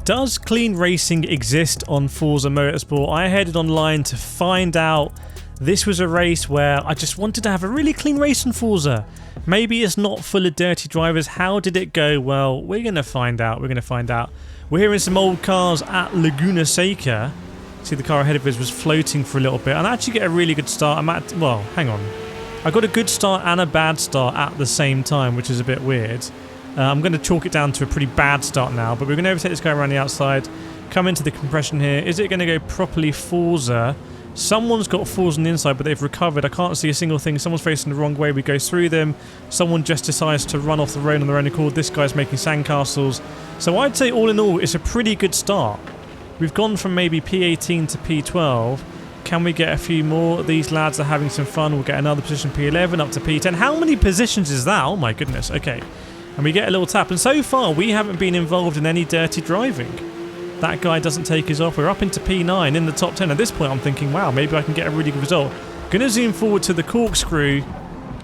Does clean racing exist on Forza Motorsport? I headed online to find out. This was a race where I just wanted to have a really clean race in Forza. Maybe it's not full of dirty drivers. How did it go? Well, we're going to find out. We're here in some old cars at Laguna Seca. See, the car ahead of us was floating for a little bit. And I actually get a really good start. Well, hang on. I got a good start and a bad start at the same time, which is a bit weird. I'm going to chalk it down to a pretty bad start now, but we're going to overtake this guy around the outside, come into the compression here. Is it going to go properly Forza? Someone's got Forza on the inside, but they've recovered. I can't see a single thing. Someone's facing the wrong way. We go through them. Someone just decides to run off the road on their own accord. This guy's making sandcastles. So I'd say all in all, it's a pretty good start. We've gone from maybe P18 to P12. Can we get a few more? These lads are having some fun. We'll get another position, P11 up to P10. How many positions is that? Oh my goodness. Okay. And we get a little tap. And so far, we haven't been involved in any dirty driving. That guy doesn't take us off. We're up into P9 in the top 10. At this point, I'm thinking, wow, maybe I can get a really good result. Going to zoom forward to the corkscrew,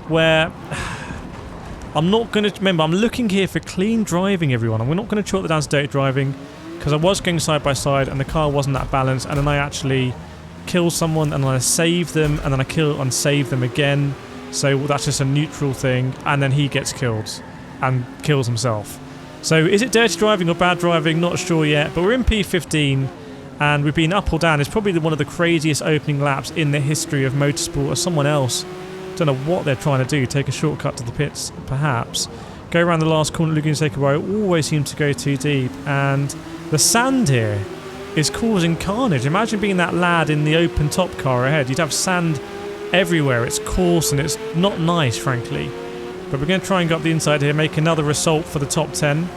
where I'm not going to... Remember, I'm looking here for clean driving, everyone. I'm not going to chalk that down to dirty driving, because I was going side by side, and the car wasn't that balanced. And then I actually kill someone, and then I save them, and then I kill and save them again. So that's just a neutral thing. And then he gets killed and kills himself. So is it dirty driving or bad driving? Not sure yet, but we're in P15 and we've been up or down. It's probably one of the craziest opening laps in the history of motorsport, or someone else, don't know what they're trying to do, take a shortcut to the pits perhaps, go around the last corner, Laguna Seca, where I always seem to go too deep, and the sand here is causing carnage. Imagine being that lad in the open top car ahead. You'd have sand everywhere. It's coarse and it's not nice, frankly. But we're going to try and go up the inside here, make another assault for the top 10.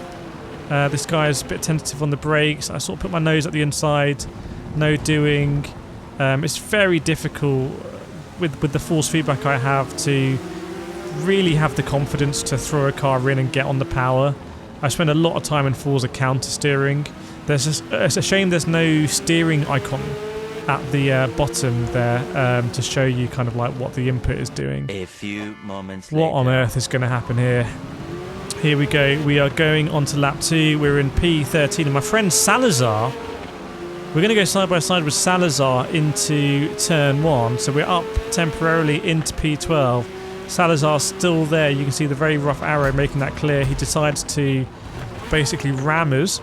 This guy is a bit tentative on the brakes. I sort of put my nose at the inside. No doing. It's very difficult with the force feedback I have to really have the confidence to throw a car in and get on the power. I spend a lot of time in Forza counter steering. It's a shame there's no steering icon at the bottom there to show you kind of like what the input is doing. A few moments later. What on earth is going to happen here? Here we go. We are going on to lap 2. We're in P13. And my friend Salazar, we're going to go side by side with Salazar into turn 1. So we're up temporarily into P12. Salazar's still there. You can see the very rough arrow making that clear. He decides to basically ram us.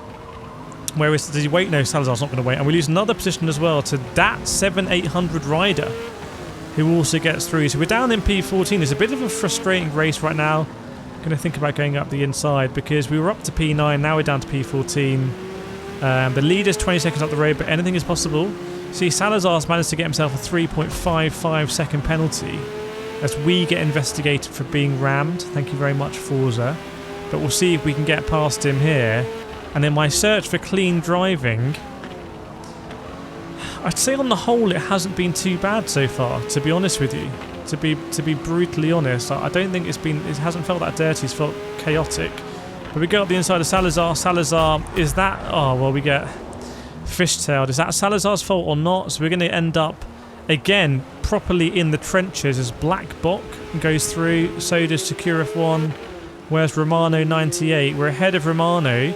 Whereas, does he wait? No, Salazar's not going to wait. And we lose another position as well to that 7800 rider, who also gets through. So we're down in P14. It's a bit of a frustrating race right now. I'm going to think about going up the inside, because we were up to P9. Now we're down to P14. The leader's 20 seconds up the road, but anything is possible. See, Salazar's managed to get himself a 3.55 second penalty as we get investigated for being rammed. Thank you very much, Forza. But we'll see if we can get past him here. And in my search for clean driving, I'd say on the whole it hasn't been too bad so far, to be honest with you. To be brutally honest, I don't think it hasn't felt that dirty, it's felt chaotic. But we go up the inside of Salazar. Salazar, is that, oh well, we get fishtailed. Is that Salazar's fault or not? So we're going to end up again properly in the trenches as Black Bok goes through. So does Kireth 1. Where's Romano 98? We're ahead of Romano.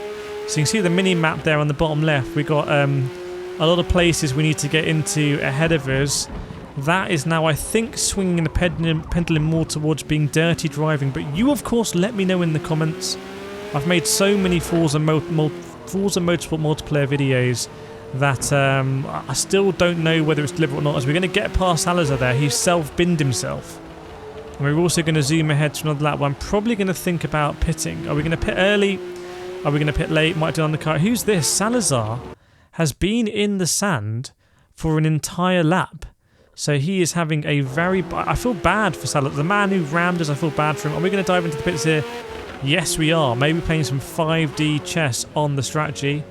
So you can see the mini map there on the bottom left. We've got a lot of places we need to get into ahead of us. That is now, I think, swinging the pendulum more towards being dirty driving. But you, of course, let me know in the comments. I've made so many Forza Motorsport multiplayer videos that I still don't know whether it's deliberate or not. As we're going to get past Salazar there, he's self-binned himself. And we're also going to zoom ahead to another lap where I'm probably going to think about pitting. Are we going to pit early? Are we going to pit late? Might do undercut. Who's this? Salazar has been in the sand for an entire lap. So he is having a very... I feel bad for Salazar. The man who rammed us, I feel bad for him. Are we going to dive into the pits here? Yes, we are. Maybe playing some 5D chess on the strategy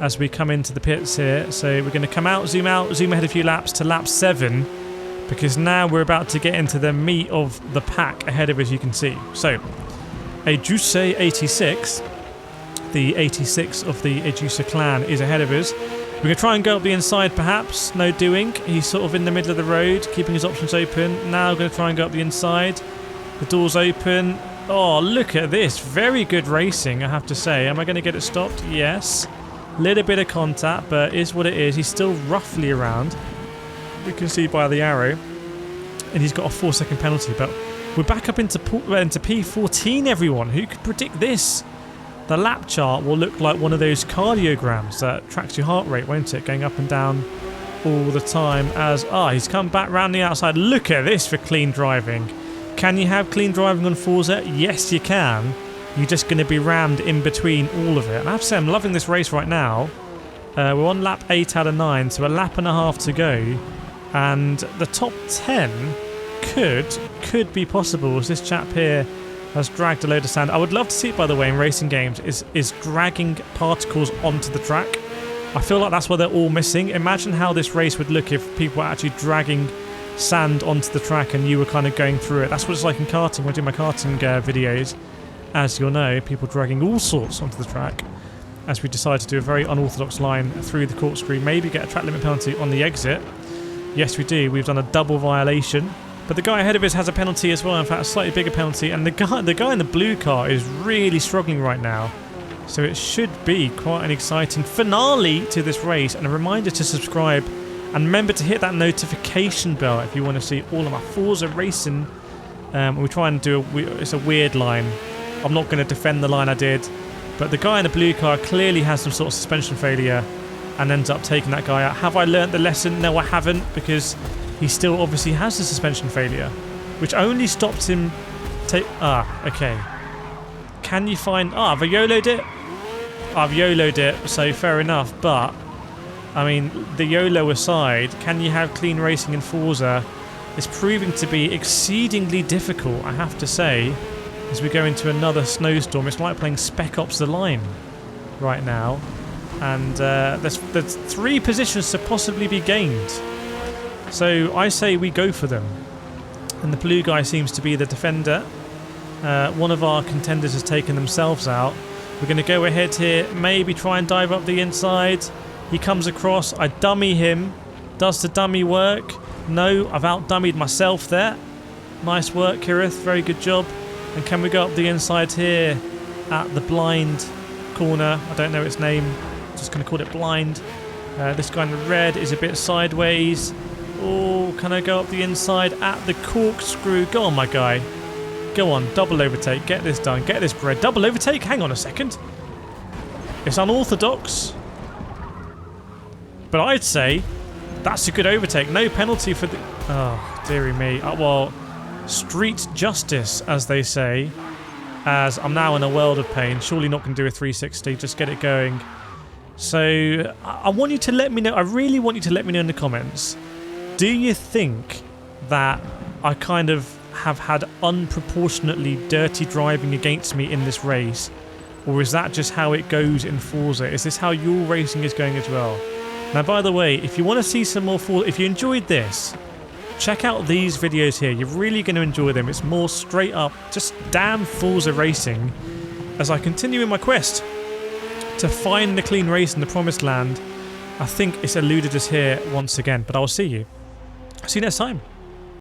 as we come into the pits here. So we're going to come out, zoom ahead a few laps to lap 7. Because now we're about to get into the meat of the pack ahead of us, you can see. So, a Juice 86... The 86 of the Ejusa clan is ahead of us. We're going to try and go up the inside perhaps. No doing. He's sort of in the middle of the road, keeping his options open. Now we're going to try and go up the inside. The door's open. Oh, look at this. Very good racing, I have to say. Am I going to get it stopped? Yes. Little bit of contact, but is what it is. He's still roughly around. We can see by the arrow. And he's got a 4-second penalty, but we're back up into P14, everyone. Who could predict this? The lap chart will look like one of those cardiograms that tracks your heart rate, won't it? Going up and down all the time as... he's come back round the outside. Look at this for clean driving. Can you have clean driving on Forza? Yes, you can. You're just going to be rammed in between all of it. And I have to say, I'm loving this race right now. We're on lap 8 out of 9, so a lap and a half to go. And the top 10 could be possible, as this chap here has dragged a load of sand. I would love to see it, by the way, in racing games, is dragging particles onto the track. I feel like that's what they're all missing. Imagine how this race would look if people were actually dragging sand onto the track and you were kind of going through it. That's what it's like in karting. When I do my karting videos, as you'll know, people dragging all sorts onto the track, as we decide to do a very unorthodox line through the corkscrew, maybe get a track limit penalty on the exit. Yes, we do. We've done a double violation. But the guy ahead of us has a penalty as well, in fact a slightly bigger penalty, and the guy in the blue car is really struggling right now. So it should be quite an exciting finale to this race, and a reminder to subscribe, and remember to hit that notification bell if you want to see all of my Forza racing. We try and do it's a weird line. I'm not going to defend the line I did, but the guy in the blue car clearly has some sort of suspension failure and ends up taking that guy out. Have I learnt the lesson? No, I haven't, because he still obviously has the suspension failure, which only stops him okay. Can you find... I've YOLO'd it. I've YOLO'd it, so fair enough, but I mean, the YOLO aside, can you have clean racing in Forza? It's proving to be exceedingly difficult, I have to say, as we go into another snowstorm. It's like playing Spec Ops The Line right now, and there's 3 positions to possibly be gained. So I say we go for them. And the blue guy seems to be the defender. One of our contenders has taken themselves out. We're going to go ahead here, maybe try and dive up the inside. He comes across, I dummy him. Does the dummy work? No, I've out-dummied myself there. Nice work, Kireth, very good job. And can we go up the inside here at the blind corner? I don't know its name, just going to call it blind. This guy in the red is a bit sideways. Oh, can I go up the inside at the corkscrew? Go on, my guy. Go on, double overtake. Get this done. Get this bread. Double overtake? Hang on a second. It's unorthodox. But I'd say that's a good overtake. No penalty for the... Oh, dearie me. Well, street justice, as they say. As I'm now in a world of pain. Surely not going to do a 360. Just get it going. So, I want you to let me know. I really want you to let me know in the comments. Do you think that I kind of have had unproportionately dirty driving against me in this race? Or is that just how it goes in Forza? Is this how your racing is going as well? Now, by the way, if you want to see some more Forza, if you enjoyed this, check out these videos here. You're really going to enjoy them. It's more straight up, just damn Forza racing, as I continue in my quest to find the clean race in the promised land. I think it's eluded us here once again, but I'll see you. See you next time.